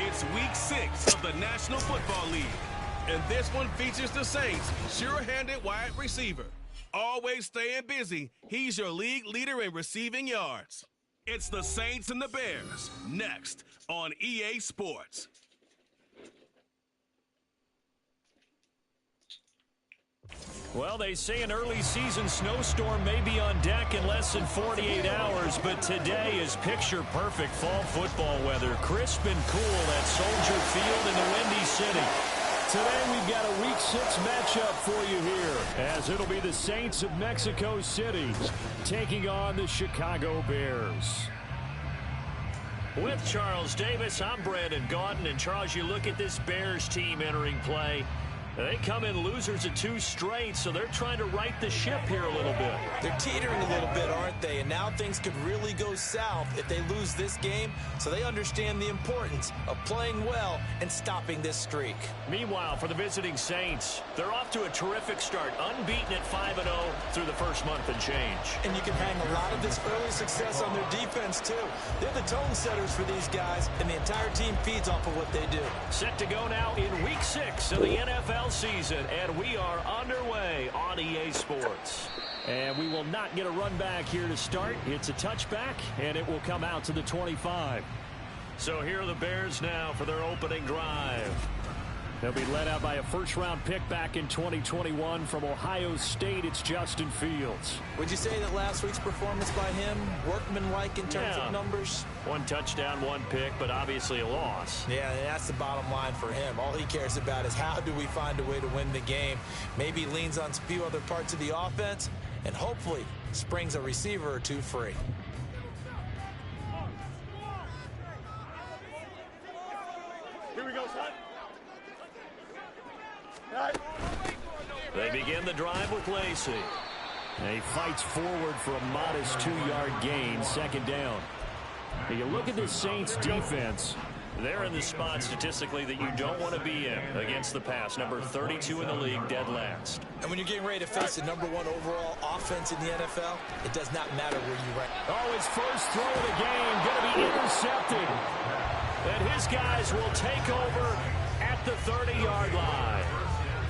It's week 6 of the National Football League. And this one features the Saints' sure-handed wide receiver. Always staying busy, he's your league leader in receiving yards. It's the Saints and the Bears, next on EA Sports. Well, they say an early season snowstorm may be on deck in less than 48 hours, but today is picture-perfect fall football weather. Crisp and cool at Soldier Field in the Windy City. Today we've got a Week 6 matchup for you here, as it'll be the Saints of Mexico City taking on the Chicago Bears. With Charles Davis, I'm Brandon Gaudin, and Charles, you look at this Bears team entering play. They come in losers of 2 straight, so they're trying to right the ship here a little bit. They're teetering a little bit, aren't they? And now things could really go south if they lose this game, so they understand the importance of playing well and stopping this streak. Meanwhile, for the visiting Saints, they're off to a terrific start, unbeaten at 5-0 through the first month and change. And you can hang a lot of this early success on their defense, too. They're the tone setters for these guys, and the entire team feeds off of what they do. Set to go now in Week 6 of the NFL season, and we are underway on EA Sports. And we will not get a run back here to start. It's a touchback, and it will come out to the 25. So here are the Bears now for their opening drive. They'll be led out by a first-round pick back in 2021 from Ohio State. It's Justin Fields. Would you say that last week's performance by him, workmanlike in terms of numbers? 1 touchdown, 1 pick, but obviously a loss. Yeah, that's the bottom line for him. All he cares about is how do we find a way to win the game. Maybe leans on a few other parts of the offense, and hopefully springs a receiver or 2 free. Here we go, son. They begin the drive with Lacey. And he fights forward for a modest 2-yard gain, second down. Now you look at this Saints defense. They're in the spot statistically that you don't want to be in against the pass. Number 32 in the league, dead last. And when you're getting ready to face the #1 overall offense in the NFL, it does not matter where you rank. Oh, his first throw of the game going to be intercepted. And his guys will take over at the 30-yard line.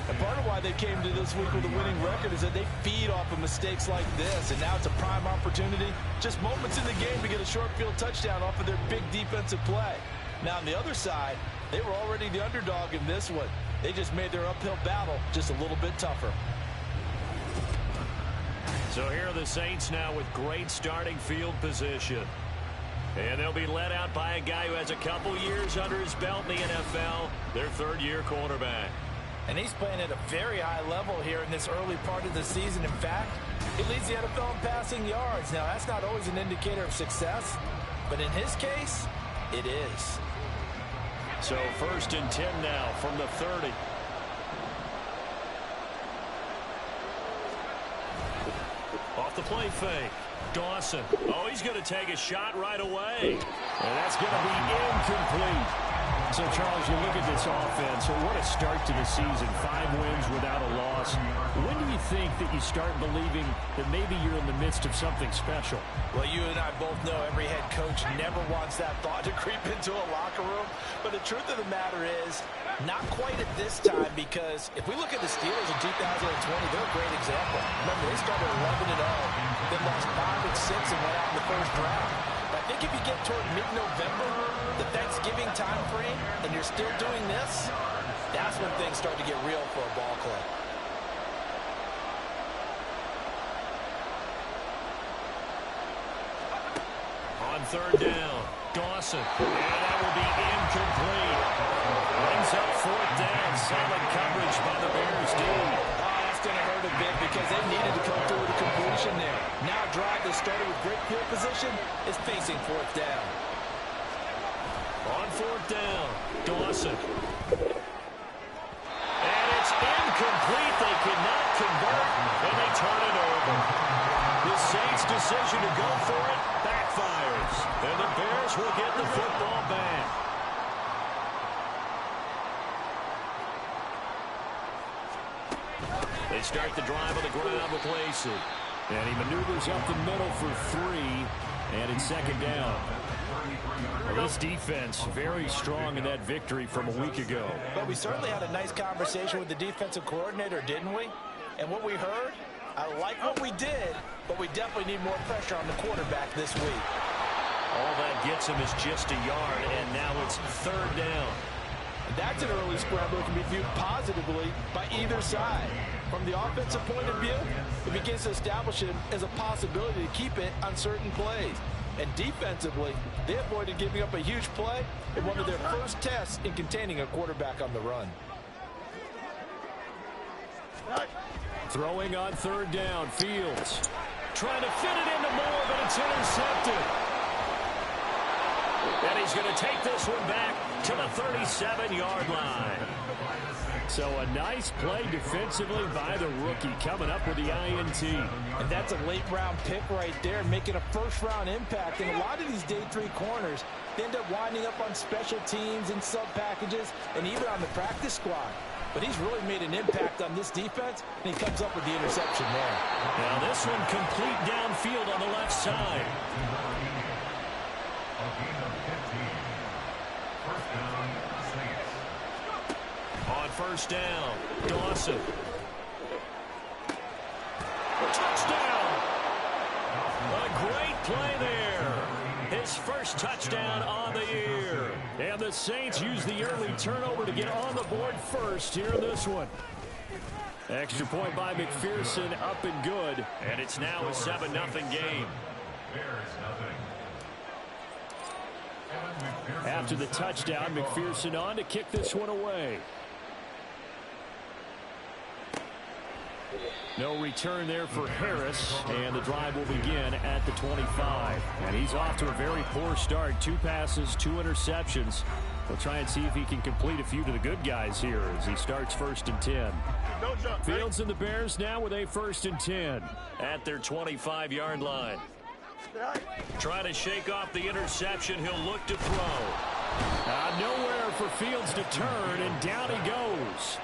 And part of why they came to this week with a winning record is that they feed off of mistakes like this. And now it's a prime opportunity, just moments in the game, to get a short field touchdown off of their big defensive play. Now on the other side, they were already the underdog in this one. They just made their uphill battle just a little bit tougher. So here are the Saints now with great starting field position. And they'll be led out by a guy who has a couple years under his belt in the NFL, their 3rd-year quarterback. And he's playing at a very high level here in this early part of the season. In fact, he leads the NFL in passing yards. Now, that's not always an indicator of success, but in his case, it is. So 1st and 10 now from the 30. Off the play fake. Dawson. Oh, he's going to take a shot right away. And that's going to be incomplete. So, Charles, you look at this offense, what a start to the season. 5 wins without a loss. When do you think that you start believing that maybe you're in the midst of something special? Well, you and I both know every head coach never wants that thought to creep into a locker room. But the truth of the matter is, not quite at this time, because if we look at the Steelers in 2020, they're a great example. Remember, they started 11-0, then lost 5 and 6 and went out in the first round. But I think if you get toward mid-November, the Thanksgiving time frame, and you're still doing this, that's when things start to get real for a ball club. On 3rd down, Dawson. And that will be incomplete. Brings up 4th down. Solid coverage by the Bears D. That's going to hurt a bit because they needed to come through with a completion there. Now a drive that started with great field position is facing 4th down. On 4th down, Dawson. And it's incomplete. They cannot convert, and they turn it over. The Saints' decision to go for it backfires, and the Bears will get the football back. They start the drive on the ground with Lacey. And he maneuvers up the middle for 3, and it's 2nd down. Well, this defense very strong in that victory from a week ago. But we certainly had a nice conversation with the defensive coordinator, didn't we? And what we heard, I like what we did, but we definitely need more pressure on the quarterback this week. All that gets him is just a yard, and now it's third down. And that's an early scramble that can be viewed positively by either side. From the offensive point of view, it begins to establish him as a possibility to keep it on certain plays. And defensively, they avoided giving up a huge play in one of their first tests in containing a quarterback on the run. Throwing on third down, Fields. Trying to fit it into Moore, but it's intercepted. And he's going to take this one back to the 37-yard line. So a nice play defensively by the rookie coming up with the INT. And that's a late-round pick right there, making a first-round impact. And a lot of these day three corners, they end up winding up on special teams and sub-packages and even on the practice squad. But he's really made an impact on this defense, and he comes up with the interception there. Now this one complete downfield on the left side. On first down, Dawson. Touchdown! A great play there. His first touchdown on the year. And the Saints use the early turnover to get on the board first here in this one. Extra point by McPherson, up and good. And it's now a 7-0 game. After the touchdown, McPherson on to kick this one away. No return there for Harris, and the drive will begin at the 25. And he's off to a very poor start. 2 passes, 2 interceptions. We'll try and see if he can complete a few to the good guys here as he starts 1st and 10. Fields and the Bears now with a 1st and 10 at their 25-yard line. Trying to shake off the interception. He'll look to throw. Nowhere for Fields to turn, and down he goes.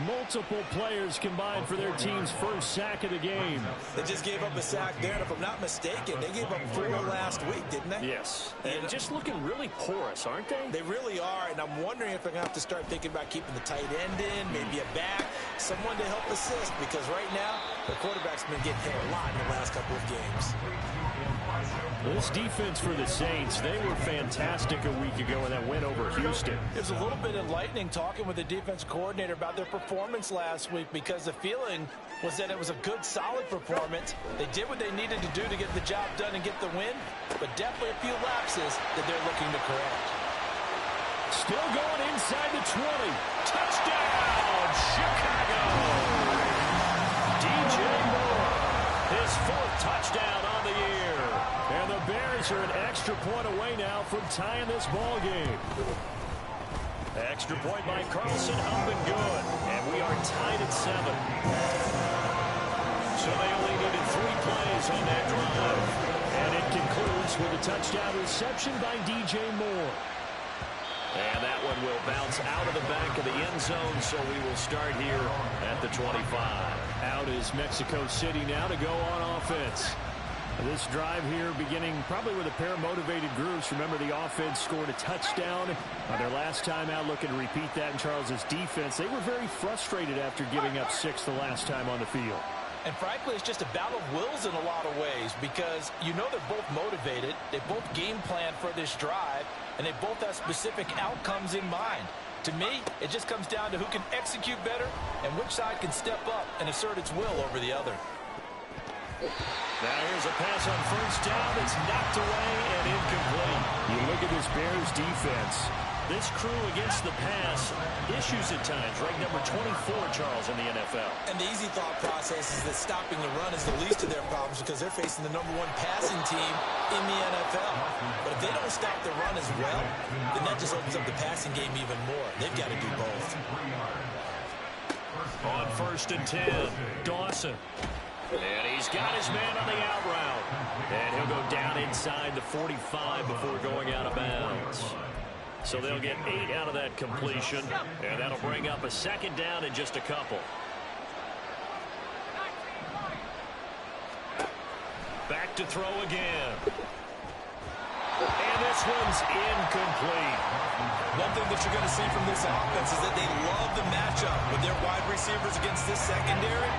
Multiple players combined for their team's first sack of the game. They just gave up a sack there, and if I'm not mistaken, they gave up 4 last week, didn't they? Yes. And just looking really porous, aren't they? They really are, and I'm wondering if they're going to have to start thinking about keeping the tight end in, maybe a back, someone to help assist, because right now, the quarterback's been getting hit a lot in the last couple of games. This defense for the Saints, they were fantastic a week ago in that win over Houston. It was a little bit enlightening talking with the defense coordinator about their performance last week, because the feeling was that it was a good, solid performance. They did what they needed to do to get the job done and get the win, but definitely a few lapses that they're looking to correct. Still going inside the 20. Touchdown, Chicago! DJ Moore, his 4th touchdown on the year. And the Bears are an extra point away now from tying this ball game. Extra point by Carlson, up and good. And we are tied at 7. So they only needed 3 plays on that drive. And it concludes with a touchdown reception by DJ Moore. And that one will bounce out of the back of the end zone, so we will start here at the 25. Out is Mexico City now to go on offense. This drive here beginning probably with a pair of motivated groups. Remember, the offense scored a touchdown on their last time out. Looking to repeat that in Charles's defense. They were very frustrated after giving up 6 the last time on the field. And frankly, it's just a battle of wills in a lot of ways, because you know they're both motivated. They both game plan for this drive, and they both have specific outcomes in mind. To me, it just comes down to who can execute better and which side can step up and assert its will over the other. Now here's a pass on first down that's knocked away and incomplete. You look at this Bears defense. This crew against the pass, issues at times. Ranked number 24, Charles, in the NFL. And the easy thought process is that stopping the run is the least of their problems, because they're facing the #1 passing team in the NFL. But if they don't stop the run as well, then that just opens up the passing game even more. They've got to do both. On 1st and 10, Dawson. And he's got his man on the out route. And he'll go down inside the 45 before going out of bounds. So they'll get 8 out of that completion. And that'll bring up a 2nd down in just a couple. Back to throw again. And this one's incomplete. One thing that you're going to see from this offense is that they love the matchup with their wide receivers against this secondary.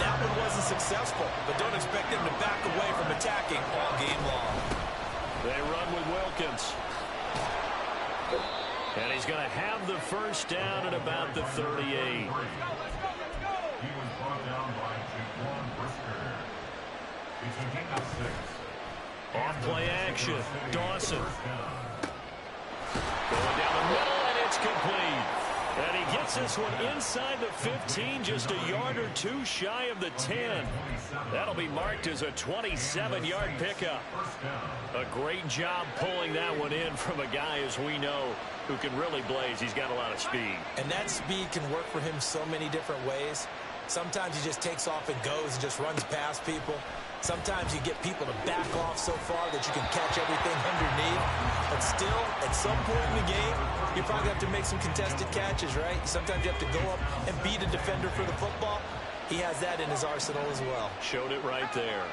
That one wasn't successful, but don't expect them to back away from attacking all game long. They run with Wilkins. And he's going to have the first down at about the 38. He was brought down by Jaquan Brisker. He's a gain of 6. Off-play action. Dawson. Going down the middle, and it's complete. And he gets this one inside the 15, just a yard or two shy of the 10. That'll be marked as a 27-yard pickup. A great job pulling that one in from a guy, as we know, who can really blaze. He's got a lot of speed. And that speed can work for him so many different ways. Sometimes he just takes off and goes and just runs past people. Sometimes you get people to back off so far that you can catch everything underneath. But still, at some point in the game, you probably have to make some contested catches, right? Sometimes you have to go up and beat a defender for the football. He has that in his arsenal as well. Showed it right there.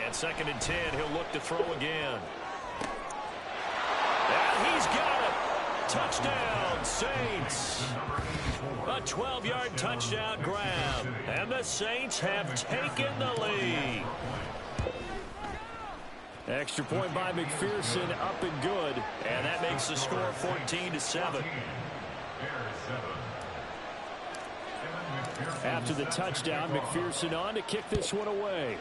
And 2nd and 10, he'll look to throw again. And he's got it. Touchdown, Saints. A 12-yard touchdown grab. And the Saints have taken the lead. Extra point by McPherson, up and good. And that makes the score 14-7. After the touchdown, McPherson on to kick this one away.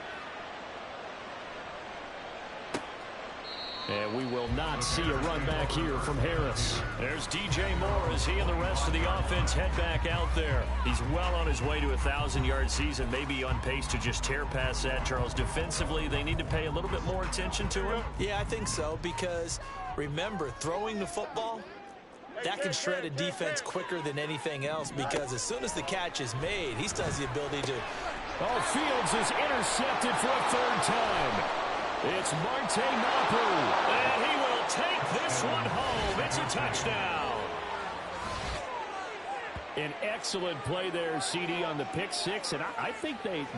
And we will not see a run back here from Harris. There's DJ Moore as he and the rest of the offense head back out there. He's well on his way to a 1,000-yard season, maybe on pace to just tear past that, Charles. Defensively, they need to pay a little bit more attention to him. Yeah, I think so, because remember, throwing the football, that can shred a defense quicker than anything else, because as soon as the catch is made, he still has the ability to... Oh, Fields is intercepted for a 3rd time. It's Marte Mapu, and he will take this one home. It's a touchdown. An excellent play there, CD, on the pick six, and I think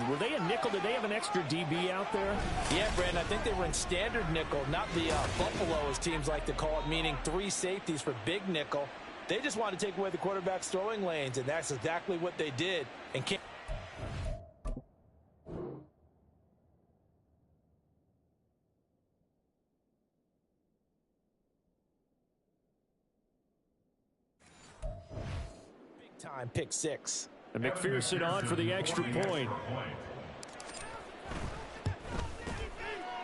were they a nickel? Did they have an extra DB out there? Yeah, Brandon, I think they were in standard nickel, not the Buffalo, as teams like to call it, meaning 3 safeties for big nickel. They just wanted to take away the quarterback's throwing lanes, and that's exactly what they did. And time pick 6. And McPherson on for the extra point.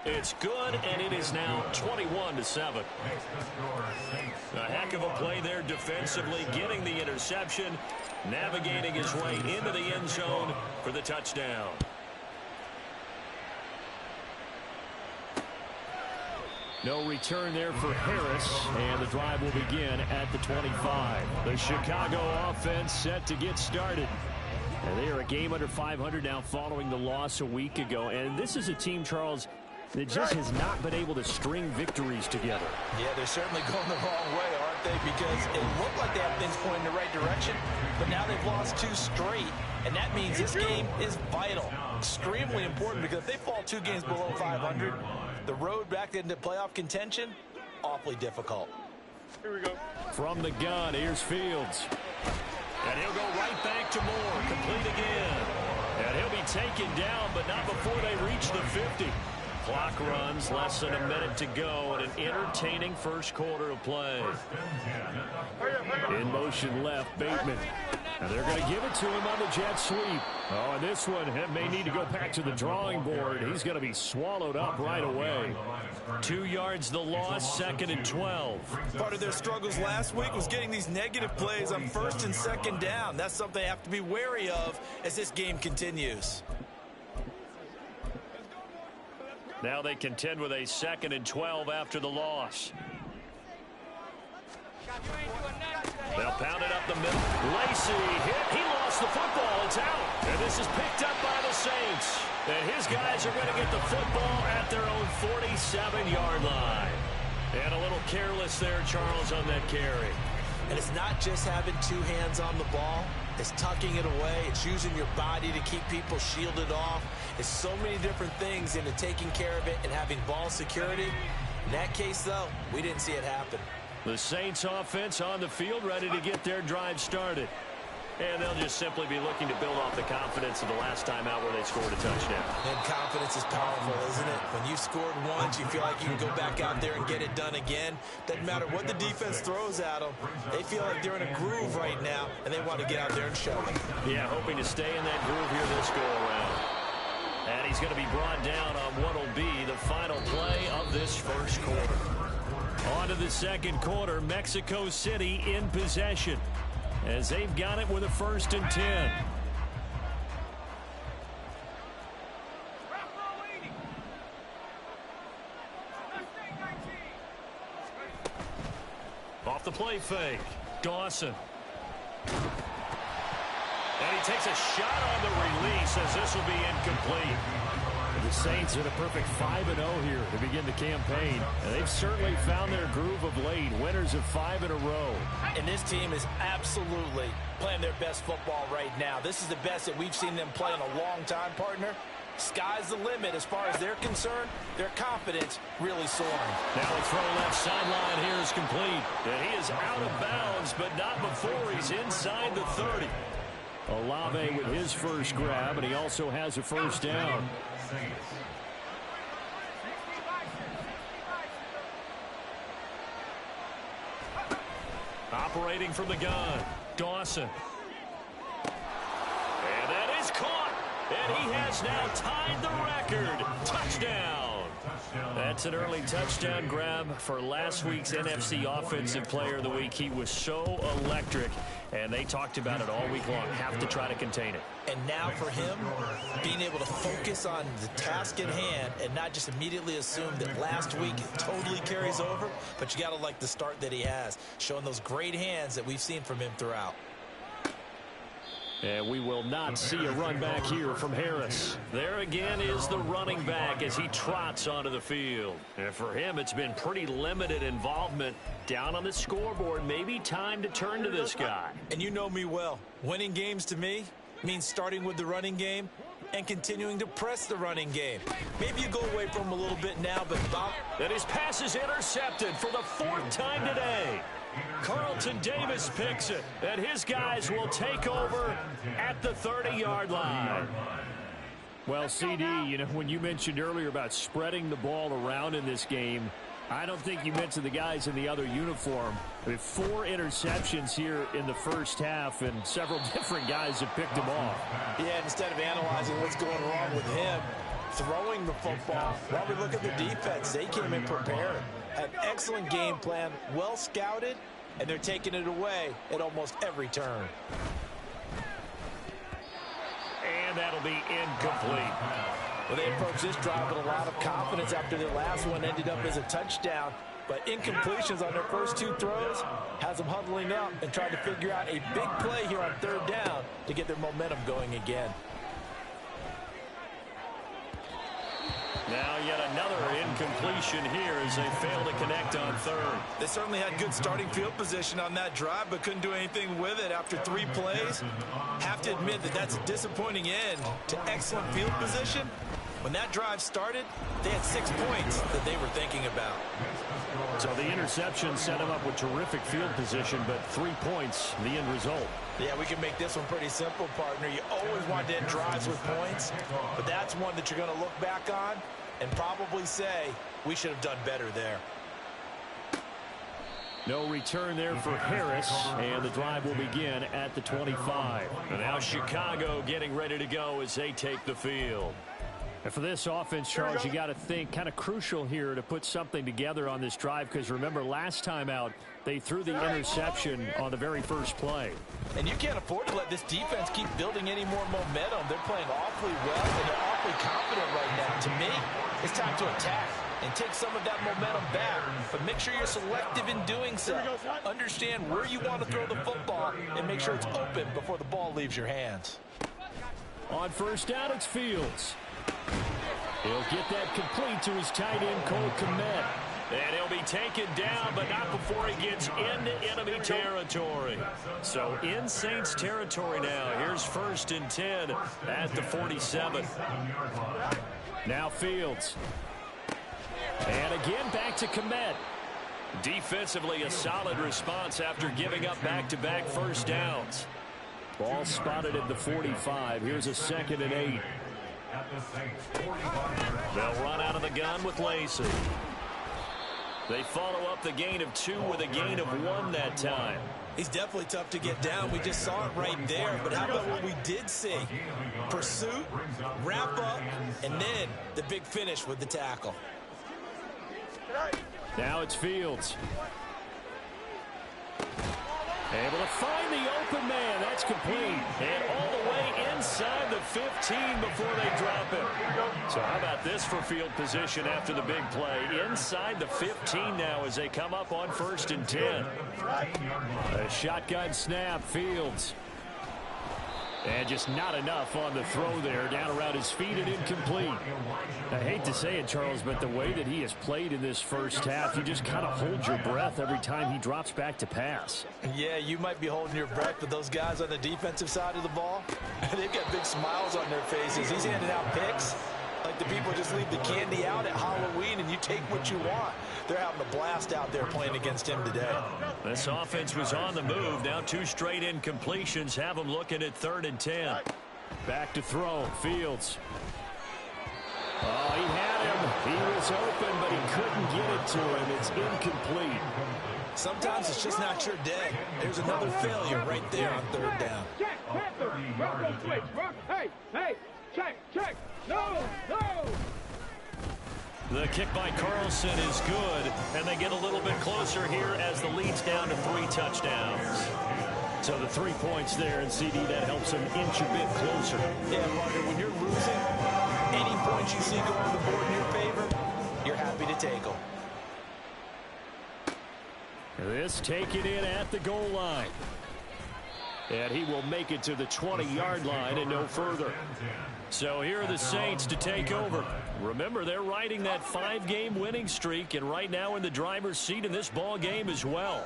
It's good, and it is now 21-7. A heck of a play there defensively, getting the interception, navigating his way into the end zone for the touchdown. No return there for Harris, and the drive will begin at the 25. The Chicago offense set to get started. And they are a game under 500 now following the loss a week ago. And this is a team, Charles, that just has not been able to string victories together. Yeah, they're certainly going the wrong way, aren't they? Because it looked like they have things pointing in the right direction, but now they've lost 2 straight. And that means this game is vital, extremely important, because if they fall 2 games below 500, the road back into playoff contention, awfully difficult. Here we go. From the gun, here's Fields. And he'll go right back to Moore, complete again. And he'll be taken down, but not before they reach the 50. Clock runs, less than a minute to go, and an entertaining first quarter of play. In motion left, Bateman. And they're going to give it to him on the jet sweep. Oh, and this one may need to go back to the drawing board. He's going to be swallowed up right away. 2 yards the loss, 2nd and 12. Part of their struggles last week was getting these negative plays on 1st and 2nd down. That's something they have to be wary of as this game continues. Now they contend with a 2nd and 12 after the loss. They'll pound it up the middle. Lacey hit. He lost the football. It's out. And this is picked up by the Saints. And his guys are going to get the football at their own 47-yard line. And a little careless there, Charles, on that carry. And it's not just having 2 hands on the ball. It's tucking it away. It's using your body to keep people shielded off. It's so many different things into taking care of it and having ball security. In that case, though, we didn't see it happen. The Saints offense on the field, ready to get their drive started. And they'll just simply be looking to build off the confidence of the last time out where they scored a touchdown. And confidence is powerful, isn't it? When you've scored once, you feel like you can go back out there and get it done again. Doesn't matter what the defense throws at them. They feel like they're in a groove right now, and they want to get out there and show it. Yeah, hoping to stay in that groove here this go-around. And he's going to be brought down on what will be the final play of this first quarter. On to the second quarter, Mexico City in possession, as they've got it with a 1st and 10. Off the play fake, Dawson. And he takes a shot on the release as this will be incomplete. The Saints are the perfect 5-0 here to begin the campaign. And they've certainly found their groove of late. Winners of 5 in a row. And this team is absolutely playing their best football right now. This is the best that we've seen them play in a long time, partner. Sky's the limit as far as they're concerned. Their confidence really soaring. Now the throw left sideline here is complete. And he is out of bounds, but not before he's inside the 30. Olave with his first grab, and he also has a first down. Operating from the gun, Dawson. And that is caught. And he has now tied the record. Touchdown. That's an early touchdown grab for last week's NFC Offensive Player of the Week. He was so electric, and they talked about it all week long. Have to try to contain it. And now for him, being able to focus on the task at hand and not just immediately assume that last week it totally carries over, but you got to like the start that he has, showing those great hands that we've seen from him throughout. And we will not see a run back here from Harris. There again is the running back as he trots onto the field. And for him, it's been pretty limited involvement down on the scoreboard. Maybe time to turn to this guy. And you know me well. Winning games to me means starting with the running game and continuing to press the running game. Maybe you go away from him a little bit now, but Bob... And his pass is intercepted for the 4th time today. Carlton Davis picks it, and his guys will take over at the 30-yard line. Well, CD, you know, when you mentioned earlier about spreading the ball around in this game, I don't think you mentioned the guys in the other uniform. I mean, 4 interceptions here in the first half, and several different guys have picked them off. Yeah, instead of analyzing what's going wrong with him, throwing the football, while we look at the defense, they came in prepared. An excellent game plan, well scouted, and they're taking it away at almost every turn. And that'll be incomplete. Well, they approached this drive with a lot of confidence after their last one ended up as a touchdown. But incompletions on their first 2 throws has them huddling up and trying to figure out a big play here on 3rd down to get their momentum going again. Now yet another incompletion here as they fail to connect on 3rd. They certainly had good starting field position on that drive, but couldn't do anything with it after 3 plays. Have to admit that that's a disappointing end to excellent field position. When that drive started, they had 6 points that they were thinking about. So the interception set him up with terrific field position, but 3 points, the end result. Yeah, we can make this one pretty simple, partner. You always want to end drives with points, but that's one that you're going to look back on and probably say, we should have done better there. No return there for Harris, and the drive will begin at the 25. And now Chicago getting ready to go as they take the field. And for this offense, Charles, you got to think kind of crucial here to put something together on this drive, because remember last time out they threw the interception on the very first play. And you can't afford to let this defense keep building any more momentum. They're playing awfully well, and they're awfully confident right now. To me, it's time to attack and take some of that momentum back, but make sure you're selective in doing so. Understand where you want to throw the football and make sure it's open before the ball leaves your hands. On 1st down, it's Fields. He'll get that complete to his tight end, Cole Kmet. And he'll be taken down, but not before he gets into enemy territory. So in Saints territory now. Here's 1st and 10 at the 47. Now Fields. And again back to Komet. Defensively, a solid response after giving up back-to-back first downs. Ball spotted at the 45. Here's a 2nd and 8. They'll run out of the gun with Lacey. They follow up the gain of 2 with a gain of 1 that time. He's definitely tough to get down. We just saw it right there. But how about what we did see? Pursuit, wrap up, and then the big finish with the tackle. Now it's Fields. Able to find the open man. That's complete. And all the way inside the 15 before they drop him. So how about this for field position after the big play? Inside the 15 now as they come up on 1st and 10. A shotgun snap, Fields. And just not enough on the throw there. Down around his feet and incomplete. I hate to say it, Charles, but the way that he has played in this first half, you just kind of hold your breath every time he drops back to pass. Yeah, you might be holding your breath, but those guys on the defensive side of the ball, they've got big smiles on their faces. He's handing out picks like the people just leave the candy out at Halloween and you take what you want. They're having a blast out there playing against him today. This offense was on the move. Now 2 straight incompletions have them looking at 3rd and 10. Back to throw. Fields. Oh, he had him. He was open, but he couldn't get it to him. It's incomplete. Sometimes it's just not your day. There's another failure right there on 3rd down. Hey, check. No. The kick by Carlson is good, and they get a little bit closer here as the lead's down to 3 touchdowns. So the 3 points there, and CD, that helps them inch a bit closer. Yeah, Roger, when you're losing, any points you see go on the board in your favor, you're happy to take them. This taken in at the goal line. And he will make it to the 20-yard line and no further. So here are the Saints to take over. Remember, they're riding that 5-game winning streak, and right now in the driver's seat in this ball game as well.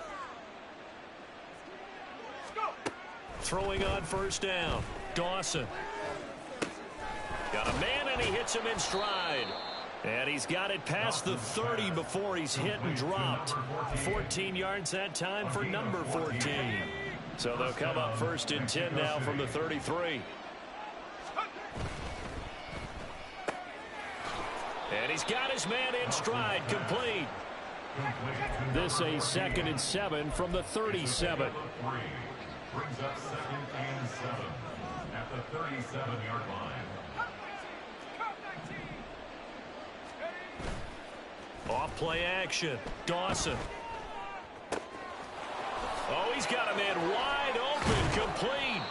Throwing on 1st down. Dawson. Got a man, and he hits him in stride. And he's got it past the 30 before he's hit and dropped. 14 yards that time for number 14. So they'll come up 1st and 10 now from the 33. And he's got his man in stride, complete. This a 2nd and 7 from the 37. Brings up 2nd and 7 at the 37-yard line. Off play action. Dawson. Oh, he's got him in wide open, complete.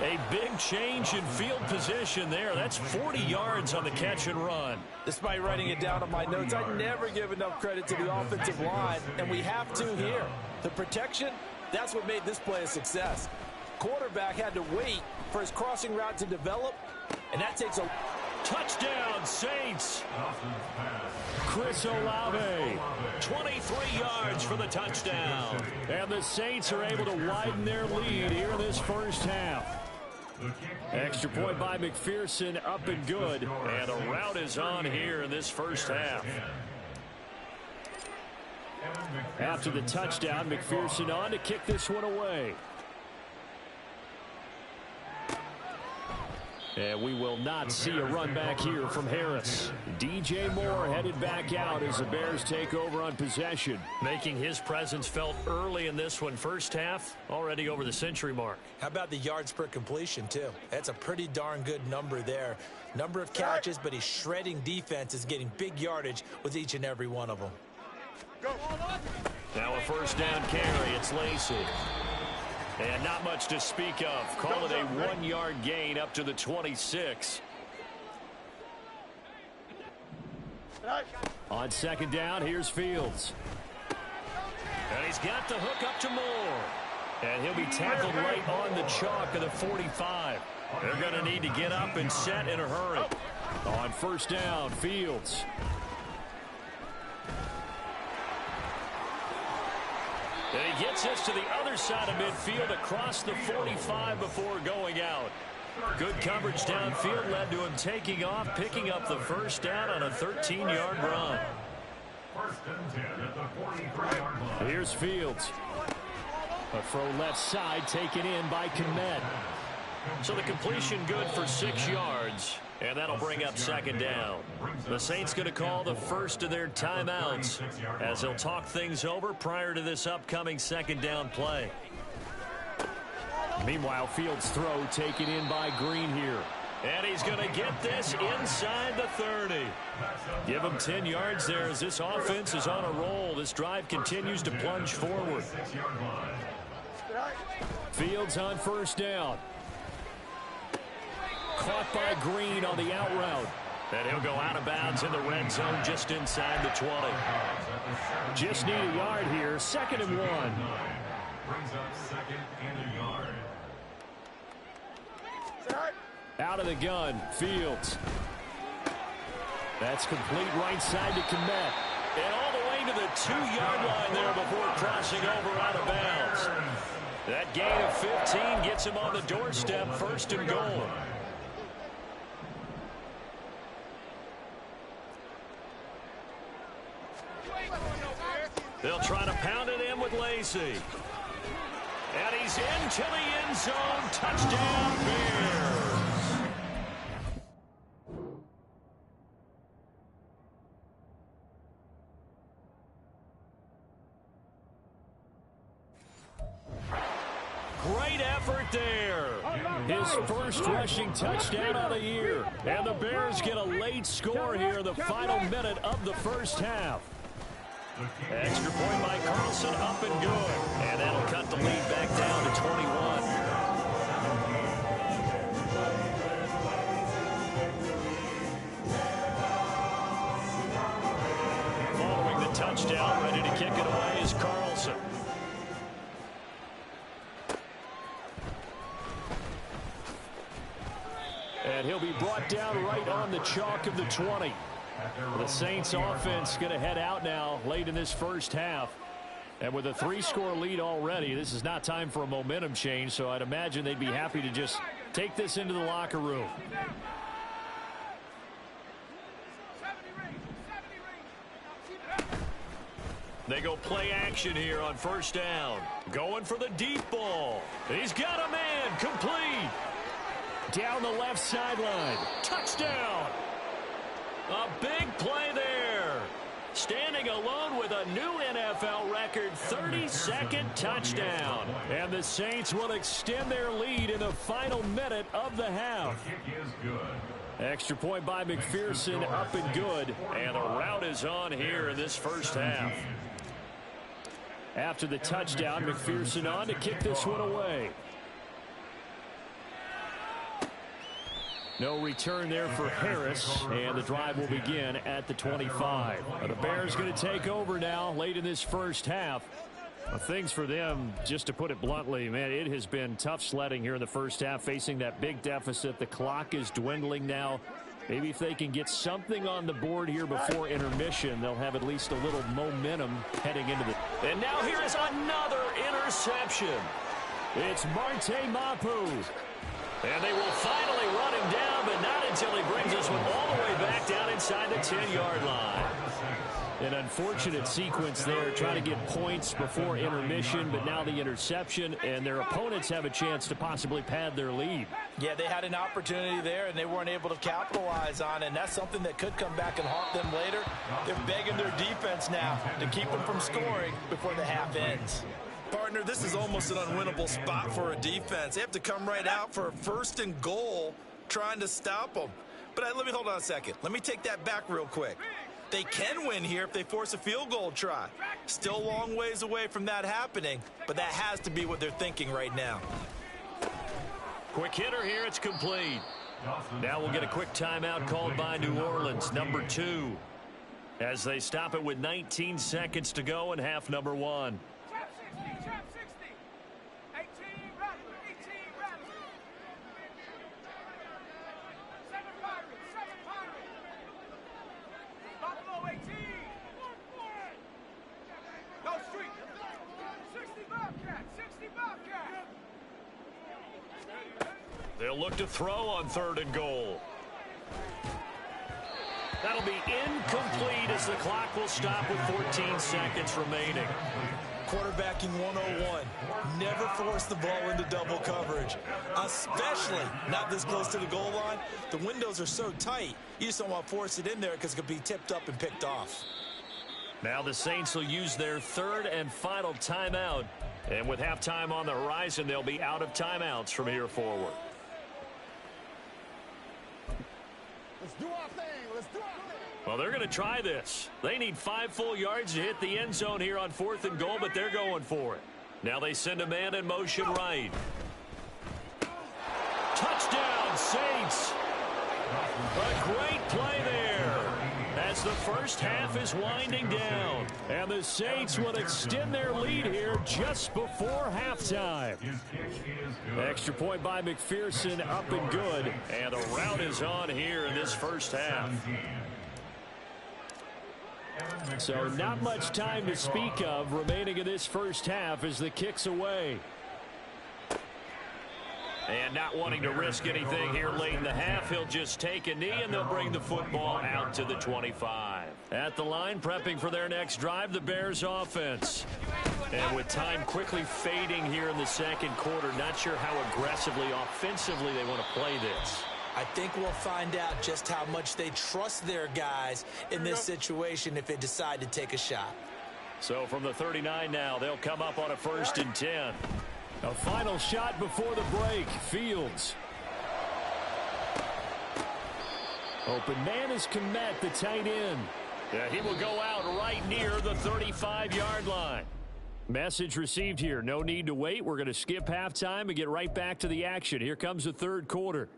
A big change in field position there. That's 40 yards on the catch and run. Despite writing it down on my notes, I never give enough credit to the offensive line, and we have to here. The protection, that's what made this play a success. Quarterback had to wait for his crossing route to develop, and that takes a touchdown, Saints. Chris Olave, 23 yards for the touchdown. And the Saints are able to widen their lead here in this first half. Extra point by McPherson, up and good. And a route is on here in this first half. After the touchdown, McPherson on to kick this one away. And we will not see a run back here from Harris. DJ Moore headed back out as the Bears take over on possession. Making his presence felt early in this one. First half, already over the century mark. How about the yards per completion, too? That's a pretty darn good number there. Number of catches, but he's shredding defenses, getting big yardage with each and every one of them. Now a first down carry. It's Lacey. And not much to speak of. Call it a 1-yard gain up to the 26. On second down, here's Fields. And he's got the hook up to Moore. And he'll be tackled right on the chalk of the 45. They're going to need to get up and set in a hurry. On first down, Fields. And he gets this to the other side of midfield across the 45 before going out. Good coverage downfield led to him taking off, picking up the first down on a 13-yard run. First and 10 at the 43-yard line. Here's Fields. A throw left side taken in by Komet. So the completion good for 6 yards. And that'll bring up second down. The Saints going to call the first of their timeouts as they'll talk things over prior to this upcoming second down play. Meanwhile, Fields' throw taken in by Green here. And he's going to get this inside the 30. Give him 10 yards there as this offense is on a roll. This drive continues to plunge forward. Fields on first down. Caught by Green on the out route. And he'll go out of bounds in the red zone just inside the 20. Just need a yard here. Second and 1. Brings up second and a yard. Out of the gun, Fields. That's complete right side to Komet. And all the way to the 2-yard line there before crossing over out of bounds. That gain of 15 gets him on the doorstep, first and goal. They'll try to pound it in with Lacey. And he's into the end zone. Touchdown, Bears. Great effort there. His first rushing touchdown of the year. And the Bears get a late score here in the final minute of the first half. Extra point by Carlson, up and good. And that'll cut the lead back down to 21. Following the touchdown, ready to kick it away is Carlson. And he'll be brought down right on the chalk of the 20. The Saints offense going to head out now late in this first half. And with a 3-score lead already, this is not time for a momentum change, so I'd imagine they'd be happy to just take this into the locker room. They go play action here on first down. Going for the deep ball. He's got a man, complete. Down the left sideline. Touchdown. A big play there. Standing alone with a new NFL record 32nd touchdown. And the Saints will extend their lead in the final minute of the half. Extra point by McPherson, up and good. And the route is on here in this first half. After the touchdown, McPherson on to kick this one away. No return there for Harris, and the drive will begin at the 25. The Bears going to take over now late in this first half. Things for them, just to put it bluntly, man, it has been tough sledding here in the first half, facing that big deficit. The clock is dwindling now. Maybe if they can get something on the board here before intermission, they'll have at least a little momentum heading into the... And now here is another interception. It's Marte Mapu. And they will finally run him down, but not until he brings this one all the way back down inside the 10-yard line. An unfortunate sequence there, trying to get points before intermission, but now the interception, and their opponents have a chance to possibly pad their lead. Yeah, they had an opportunity there, and they weren't able to capitalize on it, and that's something that could come back and haunt them later. They're begging their defense now to keep them from scoring before the half ends. Partner, this is almost an unwinnable spot for a defense. They have to come right out for a first and goal trying to stop them. But let me hold on a second. Let me take that back real quick. They can win here if they force a field goal try. Still a long ways away from that happening, but that has to be what they're thinking right now. Quick hitter here, it's complete. Now we'll get a quick timeout called by New Orleans, number 2, as they stop it with 19 seconds to go in half number 1. They'll look to throw on 3rd and goal. That'll be incomplete as the clock will stop with 14 seconds remaining. Quarterbacking 101. Never force the ball into double coverage, especially not this close to the goal line. The windows are so tight, you just don't want to force it in there because it could be tipped up and picked off. Now the Saints will use their 3rd and final timeout. And with halftime on the horizon, they'll be out of timeouts from here forward. Let's do our thing. Let's do our thing. Well, they're going to try this. They need 5 full yards to hit the end zone here on 4th and goal, but they're going for it. Now they send a man in motion right. Touchdown, Saints. A great play there as the first half is winding down. And the Saints will extend their lead here just before halftime. Extra point by McPherson, up and good. And the rout is on here in this first half. So not much time to speak of remaining in this first half as the kick's away. And not wanting to risk anything here late in the half, he'll just take a knee and they'll bring the football out to the 25. At the line, prepping for their next drive, the Bears offense. And with time quickly fading here in the second quarter, not sure how aggressively, offensively they want to play this. I think we'll find out just how much they trust their guys in this situation if they decide to take a shot. So from the 39 now, they'll come up on a 1st and 10. A final shot before the break. Fields. Open man is Komet, the tight end. Yeah, he will go out right near the 35-yard line. Message received here. No need to wait. We're going to skip halftime and get right back to the action. Here comes the 3rd quarter.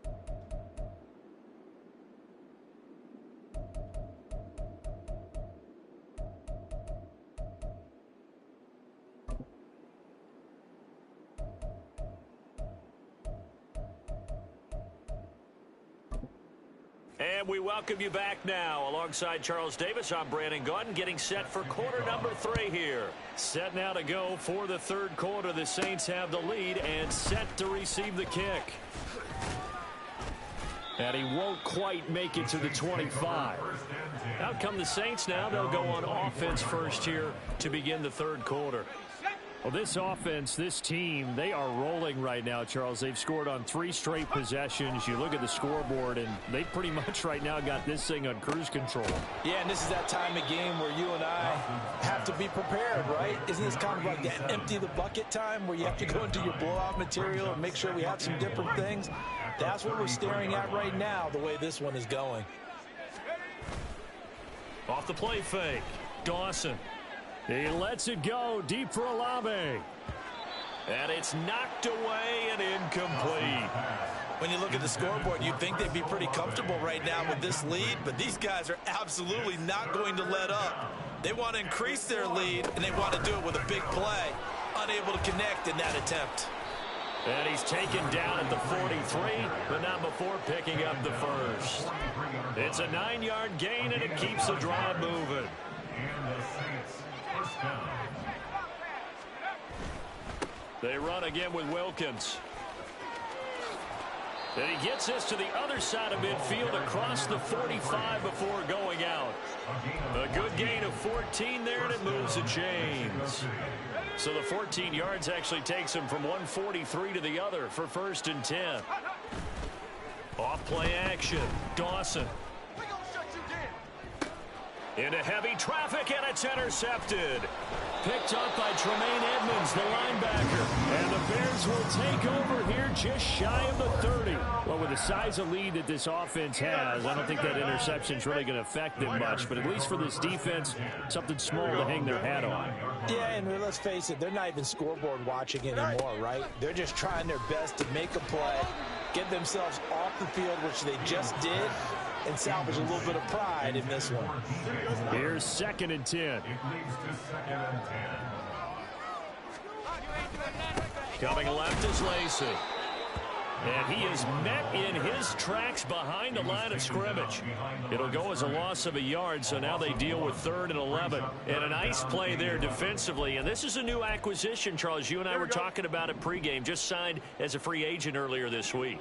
And we welcome you back now. Alongside Charles Davis, I'm Brandon Gaudin, getting set for quarter number 3 here. Set now to go for the 3rd quarter. The Saints have the lead and set to receive the kick. And he won't quite make it to the 25. Out come the Saints now. They'll go on offense first here to begin the 3rd quarter. Well, this offense, this team, they are rolling right now, Charles. They've scored on 3 straight possessions. You look at the scoreboard, and they pretty much right now got this thing on cruise control. Yeah, and this is that time of game where you and I have to be prepared, right? Isn't this kind of like that empty the bucket time where you have to go into your blowout material and make sure we have some different things? That's what we're staring at right now, the way this one is going. Off the play fake, Dawson. He lets it go deep for Olave. And it's knocked away and incomplete. When you look at the scoreboard, you'd think they'd be pretty comfortable right now with this lead, but these guys are absolutely not going to let up. They want to increase their lead, and they want to do it with a big play. Unable to connect in that attempt. And he's taken down at the 43, but not before picking up the first. It's a 9-yard gain, and it keeps the drive moving. They run again with Wilkins. And he gets this to the other side of midfield across the 45 before going out. A good gain of 14 there, and it moves the chains. So the 14 yards actually takes him from 143 to the other for 1st and 10. Off play action. Dawson. Into heavy traffic, and it's intercepted. Picked up by Tremaine Edmonds, the linebacker. And the Bears will take over here just shy of the 30. Well, with the size of lead that this offense has, I don't think that interception's really going to affect them much. But at least for this defense, something small to hang their hat on. Yeah, and let's face it, they're not even scoreboard watching anymore, right? They're just trying their best to make a play, get themselves off the field, which they just did, and salvage a little bit of pride in this one. Here's 2nd and 10. Coming left is Lacey. And he is met in his tracks behind the line of scrimmage. It'll go as a loss of a yard, so now they deal with 3rd and 11. And a nice play there defensively. And this is a new acquisition, Charles. You and I were talking about it pregame. Just signed as a free agent earlier this week.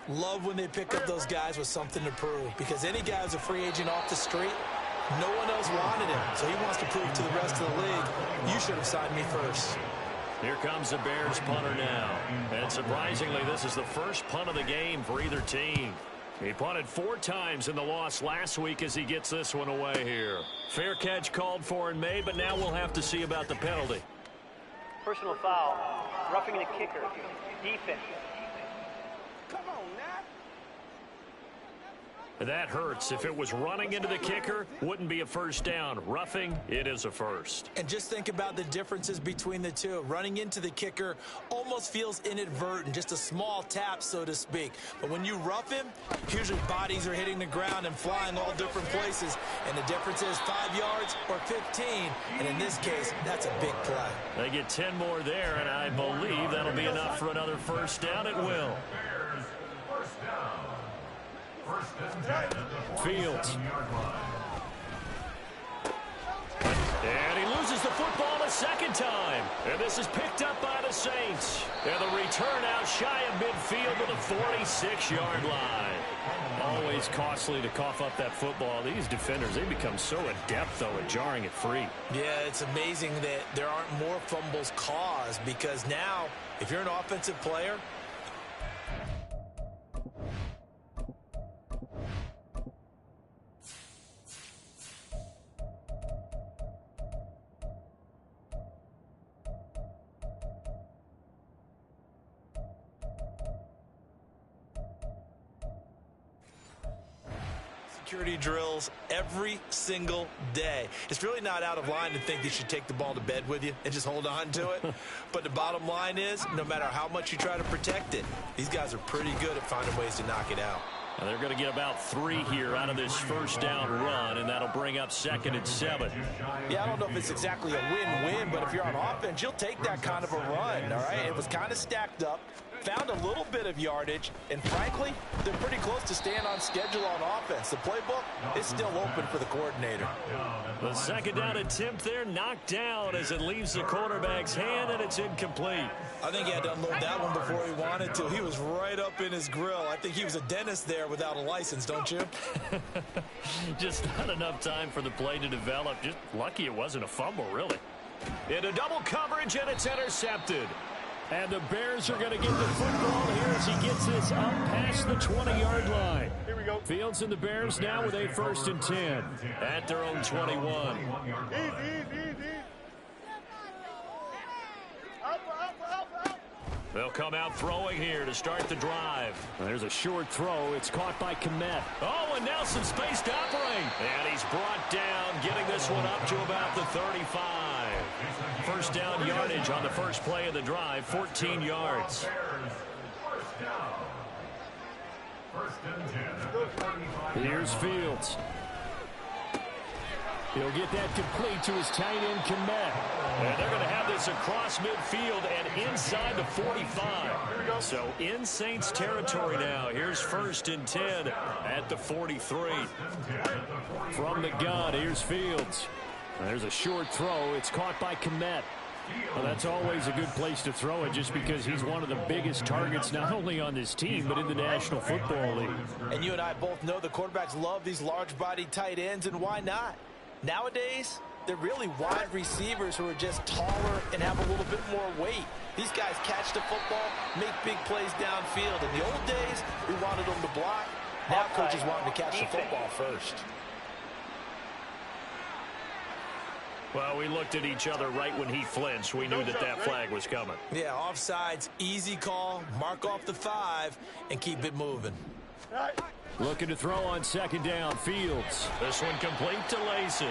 Love when they pick up those guys with something to prove, because any guy who's a free agent off the street, no one else wanted him, so he wants to prove to the rest of the league, you should have signed me first. Here comes the Bears punter now. And surprisingly, this is the first punt of the game for either team. He punted 4 times in the loss last week as he gets this one away here. Fair catch called for and made, but now we'll have to see about the penalty. Personal foul, roughing the kicker, defense. Come on, now. That hurts. If it was running into the kicker, wouldn't be a first down. Roughing, it is a first. And just think about the differences between the two. Running into the kicker almost feels inadvertent, just a small tap, so to speak. But when you rough him, usually bodies are hitting the ground and flying all different places. And the difference is 5 yards or 15. And in this case, that's a big play. They get 10 more there, and I believe that'll be enough for another first down. It will. Fields. And he loses the football a second time. And this is picked up by the Saints. And the return out shy of midfield to the 46-yard line. Always costly to cough up that football. These defenders, they become so adept, though, at jarring it free. Yeah, it's amazing that there aren't more fumbles caused, because now, if you're an offensive player, security drills every single day. It's really not out of line to think you should take the ball to bed with you and just hold on to it. But the bottom line is, no matter how much you try to protect it, these guys are pretty good at finding ways to knock it out. And they're going to get about 3 here out of this first down run, and that'll bring up 2nd and 7. Yeah, I don't know if it's exactly a win-win, but if you're on offense, you'll take that kind of a run, all right? It was kind of stacked up, found a little bit of yardage, and frankly, they're pretty close to staying on schedule on offense. The playbook is still open for the coordinator. The 2nd down attempt there knocked down as it leaves the quarterback's hand, and it's incomplete. I think he had to unload that one before he wanted to. He was right up in his grill. I think he was a dentist there without a license, don't you? Just not enough time for the play to develop. Just lucky it wasn't a fumble, really. Into double coverage, and it's intercepted. And the Bears are going to get the football here as he gets this up past the 20-yard line. Here we go. Fields and the Bears now with a 1st and 10 at their own 21. Easy. Up. They'll come out throwing here to start the drive. And there's a short throw. It's caught by Komet. Oh, and now some space to operate. And he's brought down, getting this one up to about the 35. First down yardage on the first play of the drive, 14 yards. Here's Fields. He'll get that complete to his tight end, Komet. And they're going to have this across midfield and inside the 45. So in Saints territory now. Here's 1st and 10 at the 43. From the gun, here's Fields. And there's a short throw. It's caught by Komet. Well, that's always a good place to throw it, just because he's one of the biggest targets not only on this team but in the National Football League. And you and I both know the quarterbacks love these large-bodied tight ends, and why not? Nowadays, they're really wide receivers who are just taller and have a little bit more weight. These guys catch the football, make big plays downfield. In the old days, we wanted them to block. Now coaches want them to catch the football first. Well, we looked at each other right when he flinched. We knew that flag was coming. Yeah, offsides, easy call, mark off the 5, and keep it moving. Looking to throw on 2nd down, Fields. This one complete to Lacey.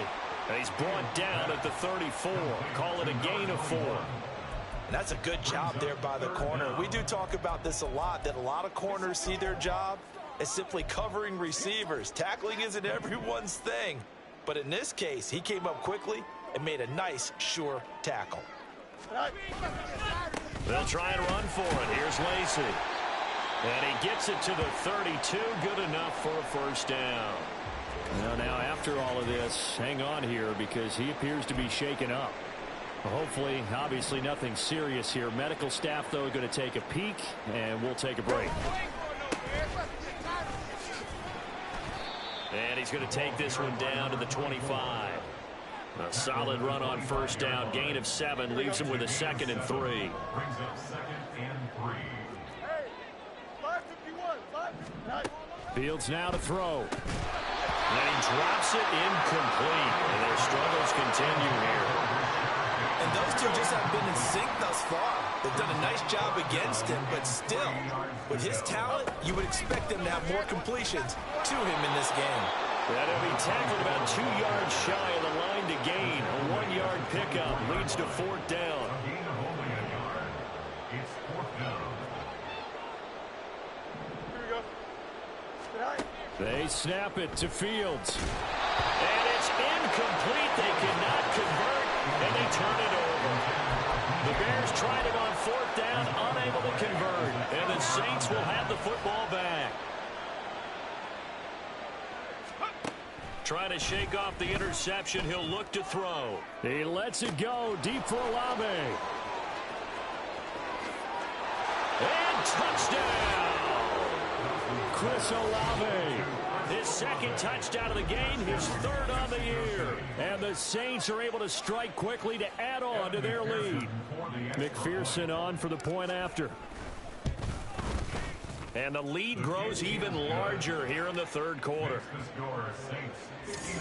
And he's brought down at the 34. Call it a gain of 4. And that's a good job there by the corner. We do talk about this a lot, that a lot of corners see their job as simply covering receivers. Tackling isn't everyone's thing. But in this case, he came up quickly and made a nice, sure tackle. They'll try and run for it. Here's Lacey. And he gets it to the 32. Good enough for a first down. Now after all of this, hang on here because he appears to be shaken up. Hopefully, obviously nothing serious here. Medical staff, though, going to take a peek, and we'll take a break. And he's going to take this one down to the 25. A solid run on first down. Gain of 7 leaves him with a 2nd and 3. Brings up 2nd and 3. Fields now to throw. And he drops it incomplete. And their struggles continue here. And those two just haven't been in sync thus far. They've done a nice job against him, but still, with his talent, you would expect them to have more completions to him in this game. That'll be tackled about 2 yards shy of the line to gain. A 1-yard pickup leads to 4th down. A gain of only a yard. It's 4th down. They snap it to Fields. And it's incomplete. They cannot convert, and they turn it over. The Bears tried it on 4th down, unable to convert. And the Saints will have the football back. Trying to shake off the interception. He'll look to throw. He lets it go deep for Olave. And touchdown! Chris Olave. His 2nd touchdown of the game, his 3rd on the year. And the Saints are able to strike quickly to add on to their lead. McPherson on for the point after. And the lead grows even larger here in the 3rd quarter.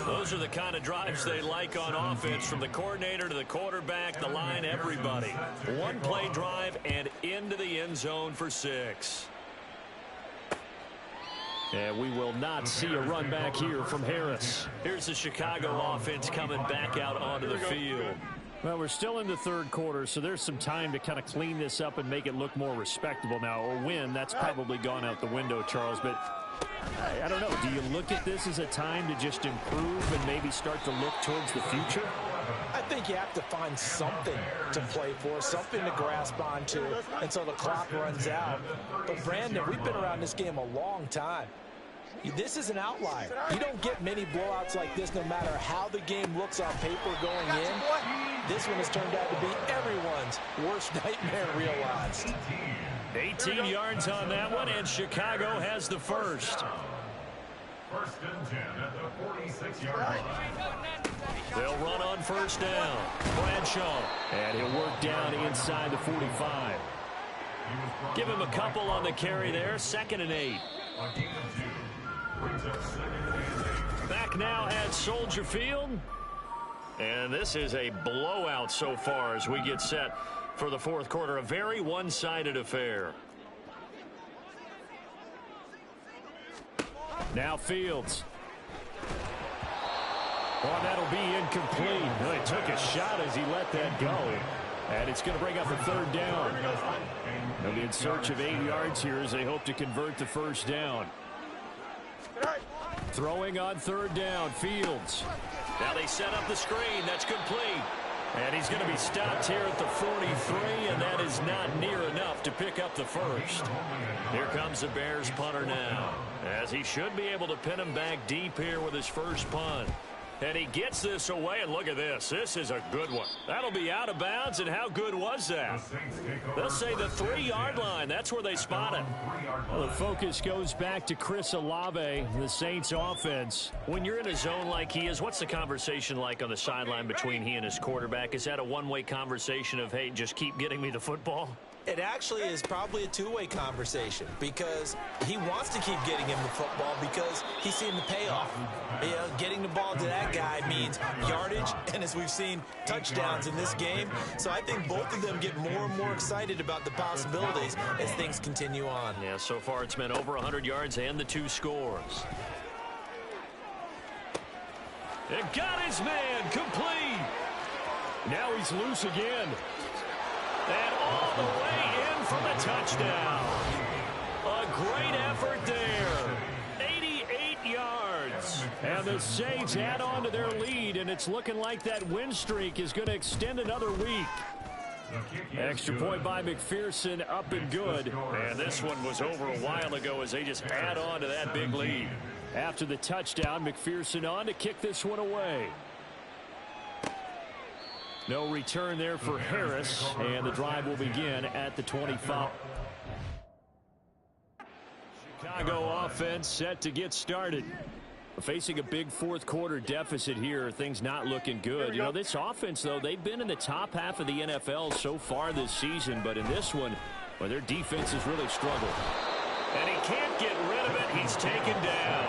Those are the kind of drives they like on offense, from the coordinator to the quarterback, the line, everybody. 1-play drive and into the end zone for 6. And we will not see a run back here from Harris. Here's the Chicago offense coming back out onto the field. Well, we're still in the 3rd quarter, so there's some time to kind of clean this up and make it look more respectable now. Or win, that's probably gone out the window, Charles. But I don't know. Do you look at this as a time to just improve and maybe start to look towards the future? I think you have to find something to play for, something to grasp onto until the clock runs out. But, Brandon, we've been around this game a long time. This is an outlier. You don't get many blowouts like this no matter how the game looks on paper going in. This one has turned out to be everyone's worst nightmare realized. 18 yards on that one, and Chicago has the first. 1st and 10 at the 46-yard line. They'll run on first down. Bradshaw. And he'll work down inside the 45. Give him a couple on the carry there. 2nd and 8. A gain of 2. Brings up 2nd and 8. Back now at Soldier Field. And this is a blowout so far as we get set for the 4th quarter. A very one-sided affair. Now Fields. Oh, that'll be incomplete. Well, he took a shot as he let that go. And it's going to bring up a 3rd down. They'll be in search of 8 yards here as they hope to convert the first down. Throwing on 3rd down, Fields. Now they set up the screen. That's complete. And he's going to be stopped here at the 43, and that is not near enough to pick up the first. Here comes the Bears punter now, as he should be able to pin him back deep here with his first punt. And he gets this away, and look at this. This is a good one. That'll be out of bounds, and how good was that? They'll say the 3-yard line. That's where they spot it. Well, the focus goes back to Chris Olave, the Saints offense. When you're in a zone like he is, what's the conversation like on the sideline between he and his quarterback? Is that a one-way conversation of, hey, just keep getting me the football? It actually is probably a two-way conversation because he wants to keep getting him the football because he's seeing the payoff. You know, getting the ball to that guy means yardage, and as we've seen, touchdowns in this game. So I think both of them get more and more excited about the possibilities as things continue on. Yeah, so far it's been over 100 yards and the 2 scores. It got his man complete. Now he's loose again. And all the way in for the touchdown. A great effort there. 88 yards. And the Saints add on to their lead, and it's looking like that win streak is going to extend another week. Extra point by McPherson, up and good. And this one was over a while ago as they just add on to that big lead. After the touchdown, McPherson on to kick this one away. No return there for Harris, and the drive will begin at the 25. Chicago offense set to get started. Facing a big fourth-quarter deficit here, things not looking good. You know, this offense, though, they've been in the top half of the NFL so far this season, but in this one, well, their defense has really struggled. And he can't get rid of it. He's taken down.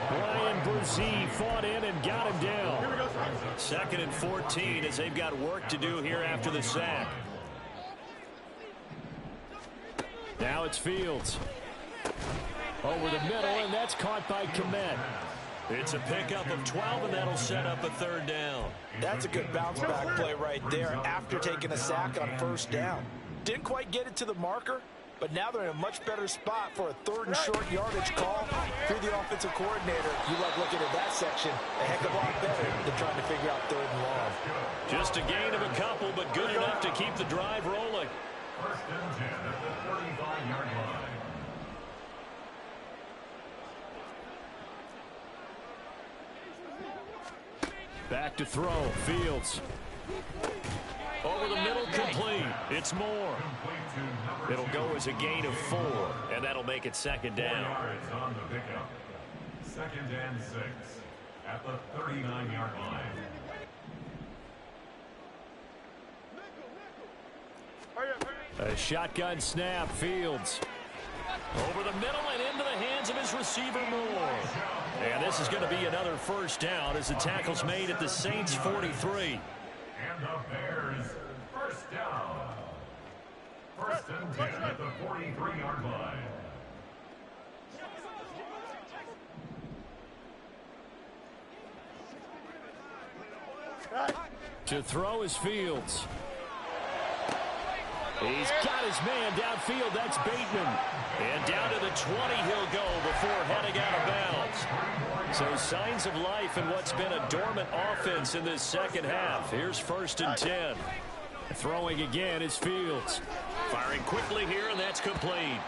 Brian Brzee fought in and got him down. 2nd and 14 as they've got work to do here after the sack. Now it's Fields. Over the middle, and that's caught by Kmet. It's a pickup of 12, and that'll set up a 3rd down. That's a good bounce-back play right there after taking a sack on 1st down. Didn't quite get it to the marker, but now they're in a much better spot for a 3rd and short yardage call through the offensive coordinator. You like looking at that section a heck of a lot better than trying to figure out 3rd and long. Just a gain of a couple, but good enough to keep the drive rolling. 1st and 10 at the 35-yard line. Back to throw. Fields. Over the middle, complete. It's Moore. It'll go as a gain of 4, and that'll make it 2nd down. 4 yards on the pickup. 2nd and 6 at the 39-yard line. A shotgun snap. Fields. Over the middle and into the hands of his receiver, Moore. And this is going to be another 1st down as the tackle's made at the Saints' 43. And the Bears, 1st down. 1st and 10 at the 43-yard line. To throw is Fields. He's got his man downfield. That's Bateman. And down to the 20 he'll go before heading out of bounds. So signs of life in what's been a dormant offense in this 2nd half. Here's 1st and 10. Throwing again is Fields. Firing quickly here, and that's complete.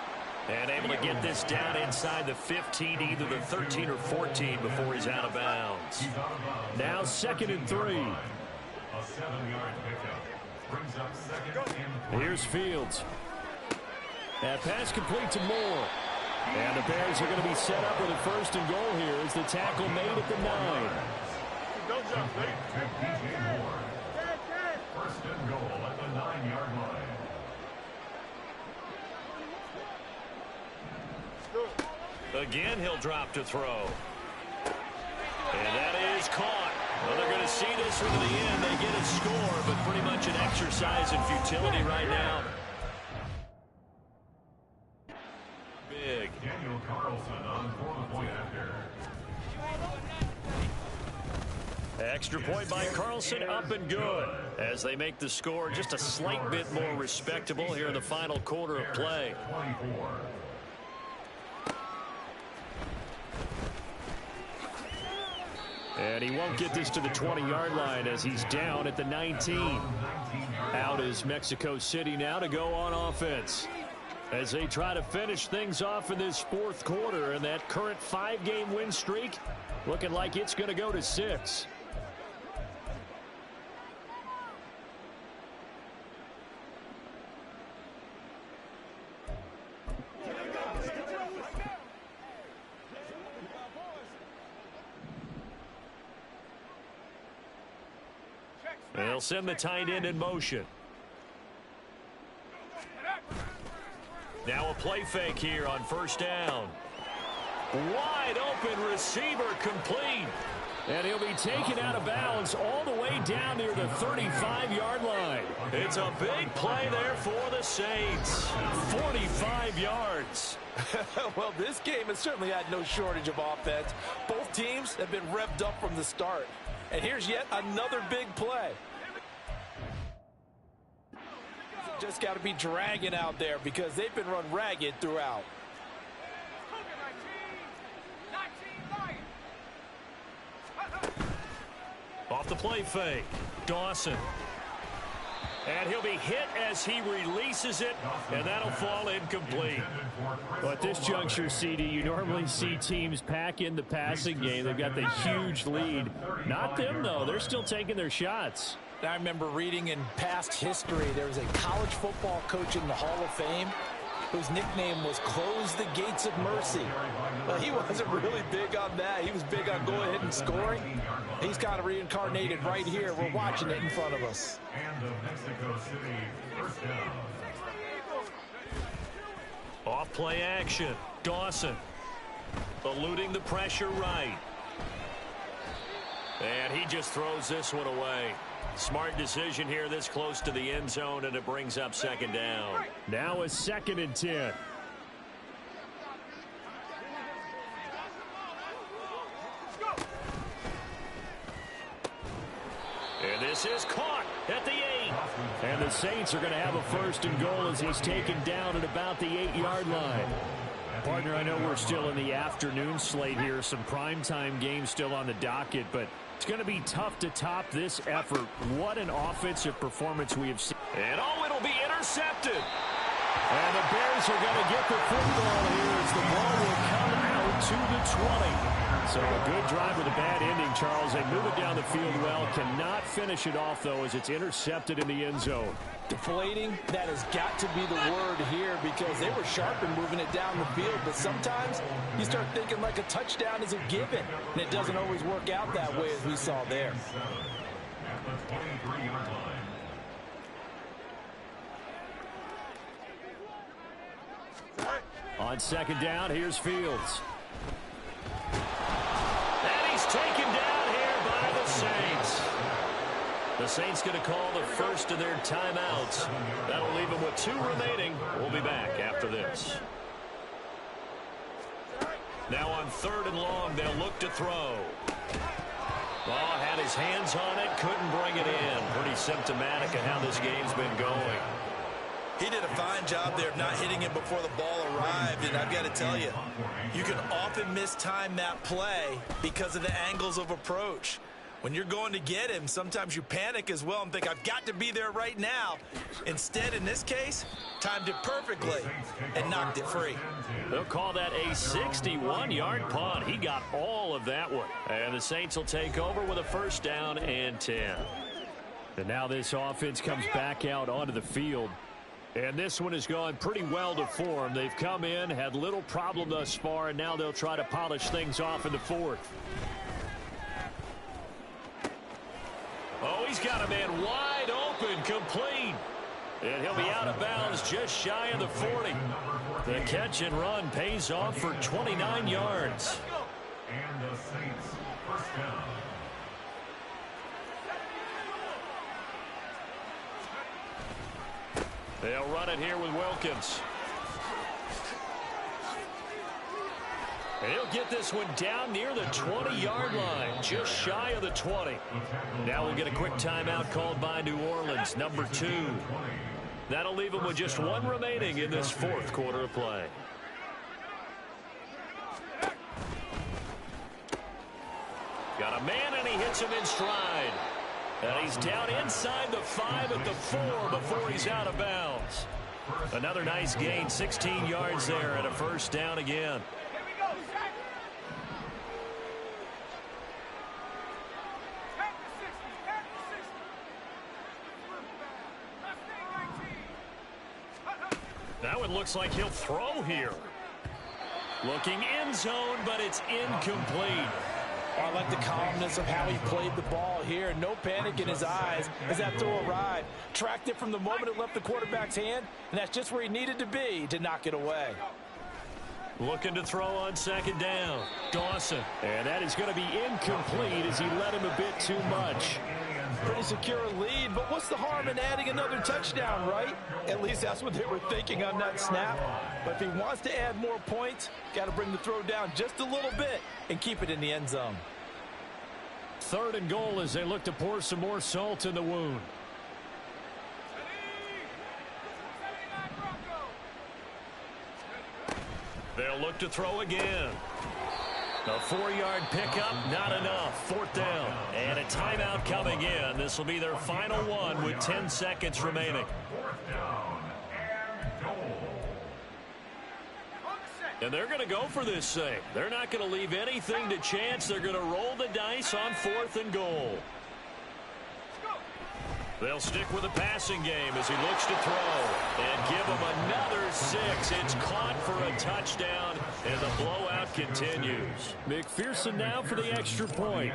And able to get this down inside the 15, either the 13 or 14 before he's out of bounds. Now 2nd and 3. A 7-yard pickup. Brings up 2nd and 3. Here's Fields. That pass complete to Moore. And the Bears are going to be set up with a 1st and goal here as the tackle made at the 9. Complete to DJ Moore. 1st and goal at the 9-yard line. Again, he'll drop to throw. And that is caught. Well, they're going to see this through to the end. They get a score, but pretty much an exercise in futility right now. Big. Daniel Carlson on for the point after. Extra point by Carlson, up and good. As they make the score just a slight bit more respectable here in the final quarter of play. 24. And he won't get this to the 20-yard line as he's down at the 19. Out is Mexico City now to go on offense as they try to finish things off in this 4th quarter, and that current 5-game win streak looking like it's going to go to 6. They'll send the tight end in motion. Now a play fake here on 1st down. Wide open receiver, complete. And he'll be taken out of bounds all the way down near the 35-yard line. It's a big play there for the Saints. 45 yards. Well, this game has certainly had no shortage of offense. Both teams have been revved up from the start. And here's yet another big play. Just got to be dragging out there because they've been run ragged throughout. Off the play fake, Dawson. And he'll be hit as he releases it, and that'll fall incomplete. Well, at this juncture, CD, you normally see teams pack in the passing game. They've got the huge lead. Not them, though. They're still taking their shots. I remember reading in past history, there was a college football coach in the Hall of Fame whose nickname was Close the Gates of Mercy. Well, he wasn't really big on that. He was big on going ahead and scoring. He's kind of reincarnated right here. We're watching it in front of us. And the Mexico City first down. Off play action. Dawson eluding the pressure right. And he just throws this one away. Smart decision here this close to the end zone, and it brings up second down. Now a 2nd and 10. And this is caught at the 8. And the Saints are going to have a 1st and goal as he's taken down at about the 8-yard line. Partner, I know we're still in the afternoon slate here. Some primetime games still on the docket, but it's going to be tough to top this effort. What an offensive performance we have seen. And it'll be intercepted. And the Bears are going to get the football here as the ball will come out to the 20. So a good drive with a bad ending, Charles. They move it down the field well. Cannot finish it off, though, as it's intercepted in the end zone. Deflating, that has got to be the word here because they were sharp in moving it down the field. But sometimes you start thinking like a touchdown is a given, and it doesn't always work out that way as we saw there. At the 23-yard line. On 2nd down, here's Fields. And he's taken down here by the Saints. The Saints going to call the first of their timeouts. That'll leave them with 2 remaining. We'll be back after this. Now on 3rd and long, they'll look to throw. Ball had his hands on it, couldn't bring it in. Pretty symptomatic of how this game's been going. He did a fine job there of not hitting it before the ball arrived, and I've got to tell you, you can often mistime that play because of the angles of approach. When you're going to get him, sometimes you panic as well and think, I've got to be there right now. Instead, in this case, timed it perfectly and knocked it free. They'll call that a 61-yard punt. He got all of that one. And the Saints will take over with a 1st down and 10. And now this offense comes back out onto the field. And this one has gone pretty well to form. They've come in, had little problem thus far, and now they'll try to polish things off in the 4th. Oh, he's got a man wide open, complete. And he'll be out of bounds just shy of the 40. The catch and run pays off for 29 yards. And the Saints first down. They'll run it here with Wilkins. And he'll get this one down near the 20-yard line, just shy of the 20. Now we'll get a quick timeout called by New Orleans, number 2. That'll leave them with just 1 remaining in this 4th quarter of play. Got a man, and he hits him in stride. And he's down inside the 5 at the 4 before he's out of bounds. Another nice gain, 16 yards there, and a 1st down again. Now it looks like he'll throw here. Looking end zone, but it's incomplete. I like the calmness of how he played the ball here. No panic in his eyes as that throw arrived. Tracked it from the moment it left the quarterback's hand, and that's just where he needed to be to knock it away. Looking to throw on 2nd down. Dawson. And that is going to be incomplete as he led him a bit too much. Pretty secure lead, but what's the harm in adding another touchdown, right? At least that's what they were thinking on that snap. But if he wants to add more points, got to bring the throw down just a little bit and keep it in the end zone. 3rd and goal as they look to pour some more salt in the wound. They'll look to throw again. A 4-yard pickup, not enough. 4th down. And a timeout coming in. This will be their final one with 10 seconds remaining. 4th down and goal. And they're going to go for this thing. They're not going to leave anything to chance. They're going to roll the dice on 4th and goal. They'll stick with the passing game as he looks to throw and give him another 6. It's caught for a touchdown, and the blowout continues. McPherson now for the extra point.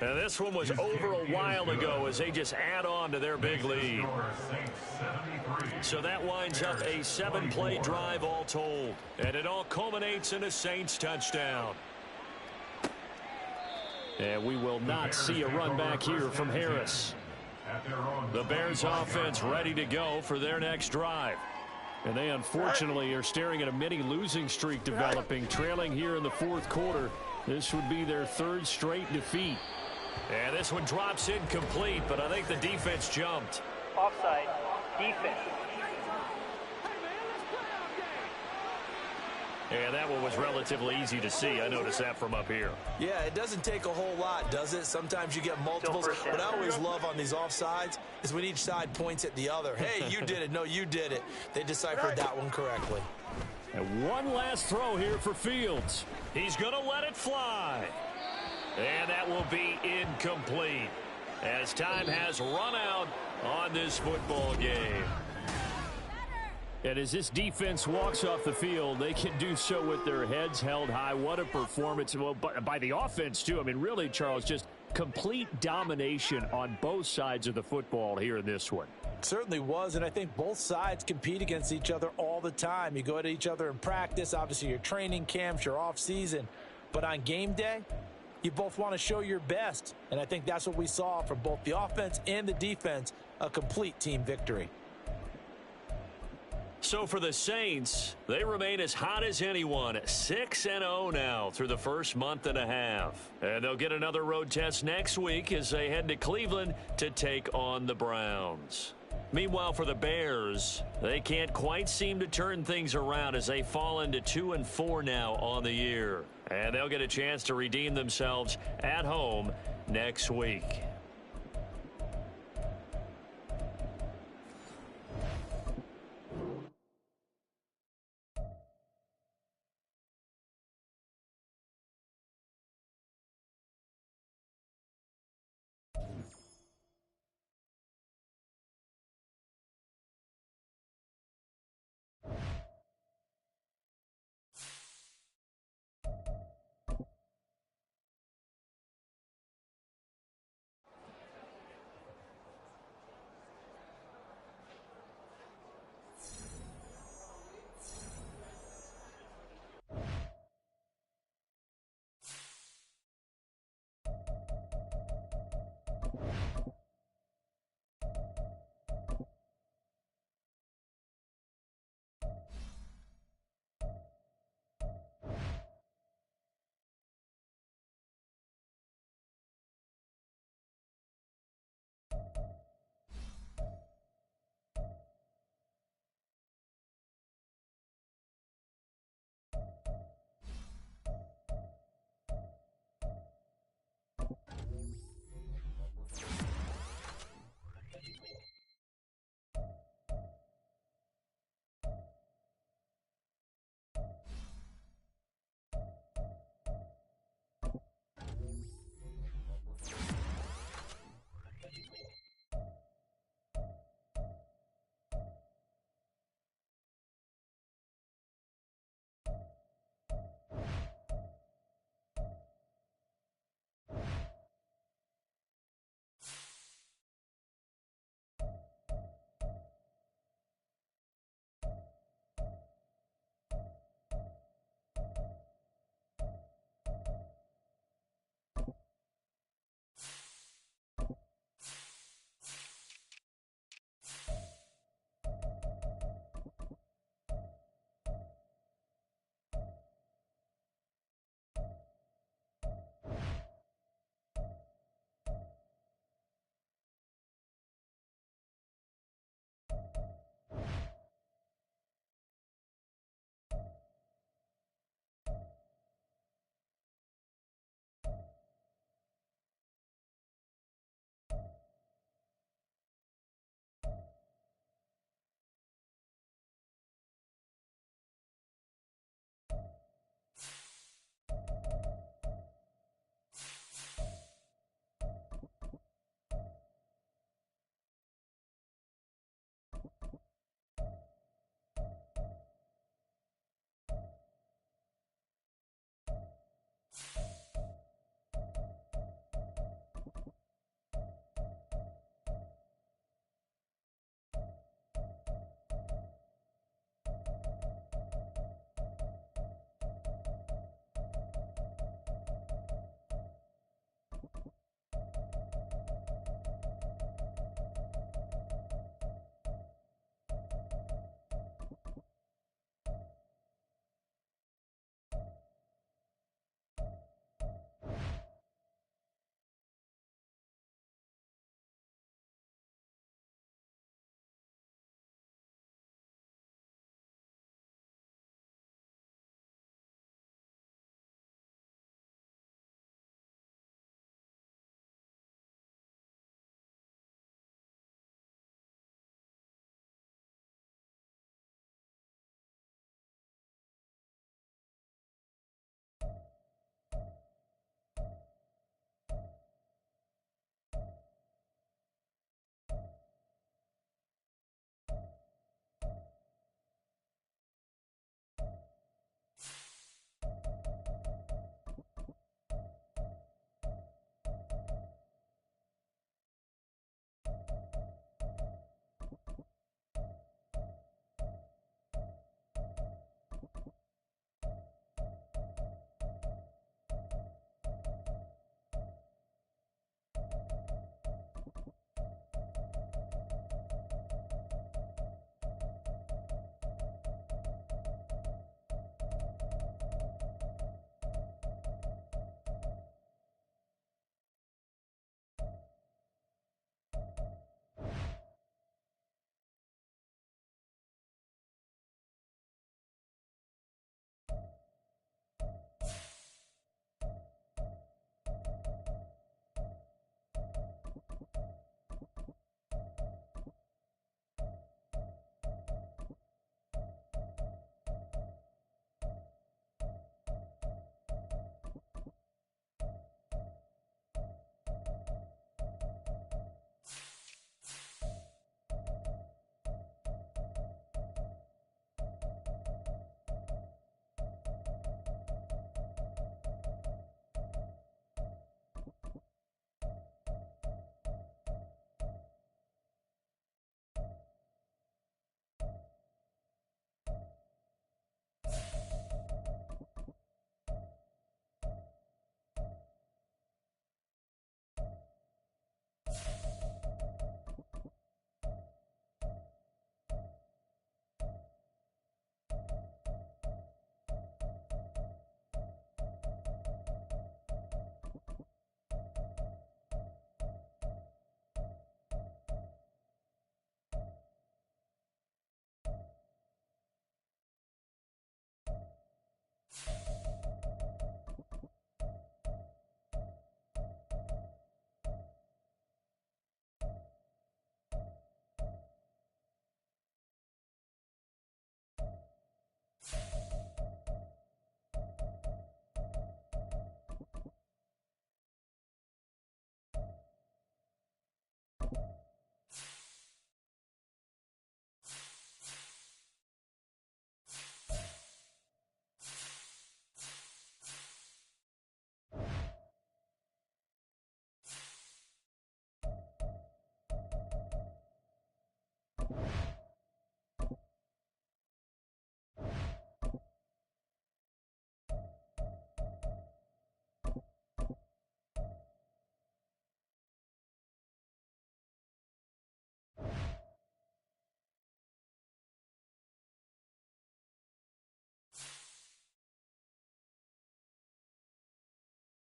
And this one was over a while ago as they just add on to their big lead. So that winds up a 7-play drive all told. And it all culminates in a Saints touchdown. And we will not see a run back here from Harris. The Bears offense ready to go for their next drive. And they unfortunately are staring at a mini losing streak developing, trailing here in the fourth quarter. This would be their 3rd straight defeat. And this one drops incomplete, but I think the defense jumped. Offside. Defense. And that one was relatively easy to see. I noticed that from up here. Yeah, it doesn't take a whole lot, does it? Sometimes you get multiples. What I always love on these offsides is when each side points at the other. Hey, you did it. No, you did it. They deciphered that one correctly. And one last throw here for Fields. He's going to let it fly. And that will be incomplete as time has run out on this football game. And as this defense walks off the field, they can do so with their heads held high. What a performance. Well, by the offense, too. I mean, really, Charles, just complete domination on both sides of the football here in this one. It certainly was, and I think both sides compete against each other all the time. You go at each other in practice, obviously your training camps, your off-season. But on game day, you both want to show your best. And I think that's what we saw from both the offense and the defense, a complete team victory. So for the Saints, they remain as hot as anyone, 6-0 now through the first month and a half. And they'll get another road test next week as they head to Cleveland to take on the Browns. Meanwhile, for the Bears, they can't quite seem to turn things around as they fall into 2-4 now on the year. And they'll get a chance to redeem themselves at home next week.